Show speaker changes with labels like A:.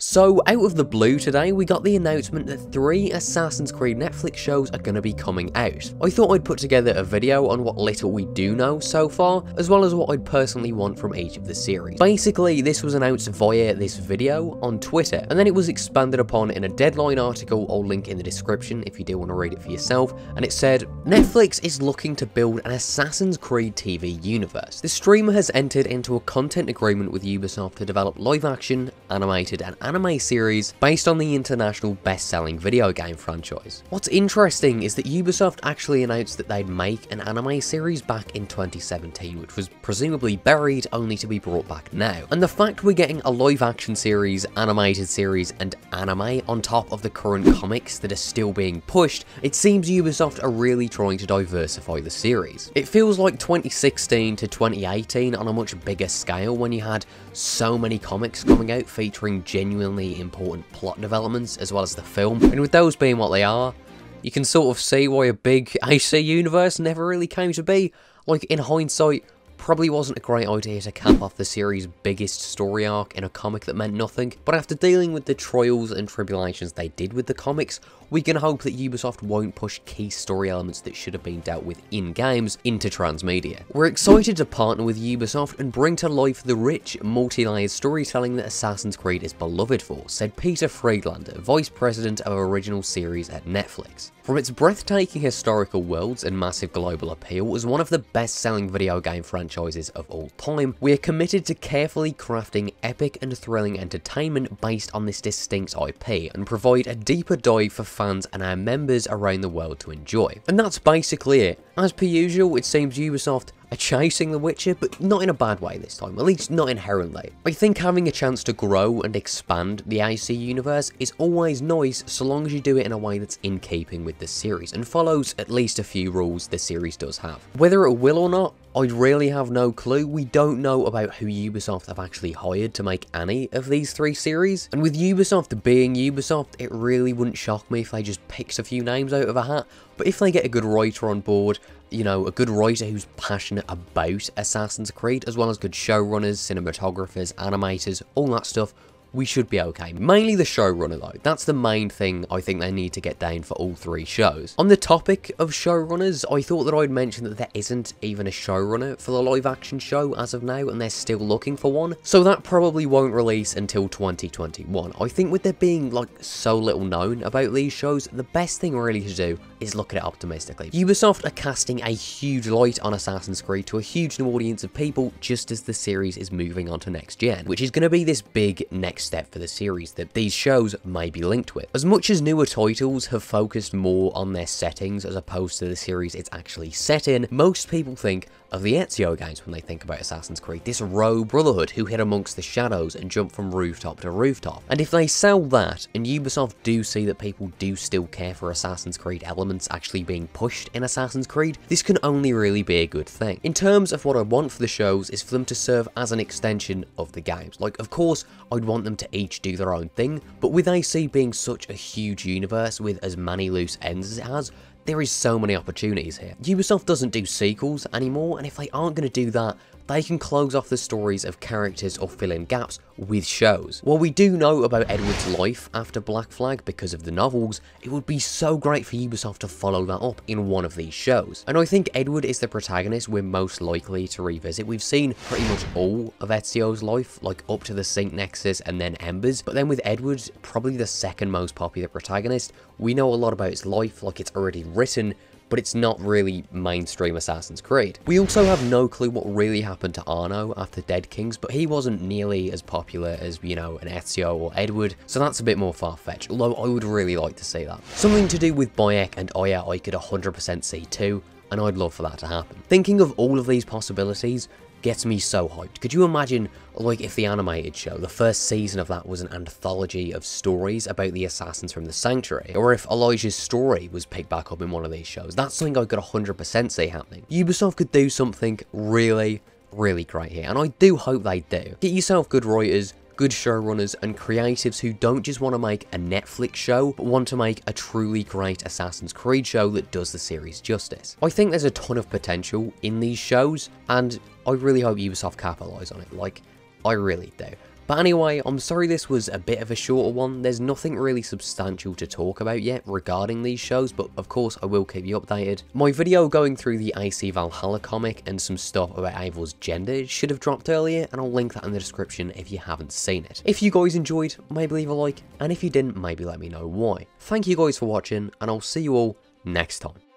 A: So, out of the blue today, we got the announcement that 3 Assassin's Creed Netflix shows are going to be coming out. I thought I'd put together a video on what little we do know so far, as well as what I'd personally want from each of the series. Basically, this was announced via this video on Twitter, and then it was expanded upon in a Deadline article I'll link in the description if you do want to read it for yourself, and it said, Netflix is looking to build an Assassin's Creed TV universe. The streamer has entered into a content agreement with Ubisoft to develop live-action, animated, and anime series based on the international best-selling video game franchise. What's interesting is that Ubisoft actually announced that they'd make an anime series back in 2017, which was presumably buried only to be brought back now. And the fact we're getting a live-action series, animated series, and anime on top of the current comics that are still being pushed, it seems Ubisoft are really trying to diversify the series. It feels like 2016 to 2018 on a much bigger scale when you had so many comics coming out featuring genuinely important plot developments as well as the film, and with those being what they are, you can sort of see why a big AC universe never really came to be. Like, in hindsight, probably wasn't a great idea to cap off the series' biggest story arc in a comic that meant nothing, but after dealing with the trials and tribulations they did with the comics, we can hope that Ubisoft won't push key story elements that should have been dealt with in games into transmedia. We're excited to partner with Ubisoft and bring to life the rich, multi-layered storytelling that Assassin's Creed is beloved for, said Peter Friedlander, Vice President of Original Series at Netflix. From its breathtaking historical worlds and massive global appeal as one of the best-selling video game franchises of all time, we are committed to carefully crafting epic and thrilling entertainment based on this distinct IP and provide a deeper dive for fans and our members around the world to enjoy. And that's basically it. As per usual, it seems Ubisoft are chasing The Witcher, but not in a bad way this time, at least not inherently. I think having a chance to grow and expand the AC universe is always nice so long as you do it in a way that's in keeping with the series and follows at least a few rules the series does have. Whether it will or not, I'd really have no clue. We don't know about who Ubisoft have actually hired to make any of these 3 series, and with Ubisoft being Ubisoft, it really wouldn't shock me if they just picked a few names out of a hat, but if they get a good writer on board, you know, a good writer who's passionate about Assassin's Creed, as well as good showrunners, cinematographers, animators, all that stuff, we should be okay. Mainly the showrunner though, that's the main thing I think they need to get down for all 3 shows. On the topic of showrunners, I thought that I'd mention that there isn't even a showrunner for the live action show as of now, and they're still looking for one, so that probably won't release until 2021. I think with there being like so little known about these shows, the best thing really to do is look at it optimistically. Ubisoft are casting a huge light on Assassin's Creed to a huge new audience of people just as the series is moving on to next gen, which is going to be this big next step for the series that these shows may be linked with. As much as newer titles have focused more on their settings as opposed to the series it's actually set in, most people think of the Ezio games when they think about Assassin's Creed, this rogue brotherhood who hid amongst the shadows and jumped from rooftop to rooftop. And if they sell that, and Ubisoft do see that people do still care for Assassin's Creed elements actually being pushed in Assassin's Creed, this can only really be a good thing. In terms of what I want for the shows is for them to serve as an extension of the games. Like, of course, I'd want them to each do their own thing, but with AC being such a huge universe with as many loose ends as it has, there is so many opportunities here. Ubisoft doesn't do sequels anymore, and if they aren't going to do that, they can close off the stories of characters or fill in gaps with shows. While we do know about Edward's life after Black Flag because of the novels, it would be so great for Ubisoft to follow that up in one of these shows. And I think Edward is the protagonist we're most likely to revisit. We've seen pretty much all of Ezio's life, like up to the Sync Nexus and then Embers, but then with Edward, probably the second most popular protagonist, we know a lot about his life, like it's already written, but it's not really mainstream Assassin's Creed. We also have no clue what really happened to Arno after Dead Kings, but he wasn't nearly as popular as, you know, an Ezio or Edward, so that's a bit more far-fetched, although I would really like to see that. Something to do with Bayek and Oya I could 100% see too, and I'd love for that to happen. Thinking of all of these possibilities gets me so hyped. Could you imagine, like, if the animated show, the first season of that was an anthology of stories about the assassins from the Sanctuary, or if Elijah's story was picked back up in one of these shows? That's something I could 100% see happening. Ubisoft could do something really, really great here, and I do hope they do. Get yourself good writers, good showrunners, and creatives who don't just want to make a Netflix show, but want to make a truly great Assassin's Creed show that does the series justice. I think there's a ton of potential in these shows, and I really hope Ubisoft capitalise on it. Like, I really do. But anyway, I'm sorry this was a bit of a shorter one. There's nothing really substantial to talk about yet regarding these shows, but of course I will keep you updated. My video going through the AC Valhalla comic and some stuff about Eivor's gender should have dropped earlier, and I'll link that in the description if you haven't seen it. If you guys enjoyed, maybe leave a like, and if you didn't, maybe let me know why. Thank you guys for watching, and I'll see you all next time.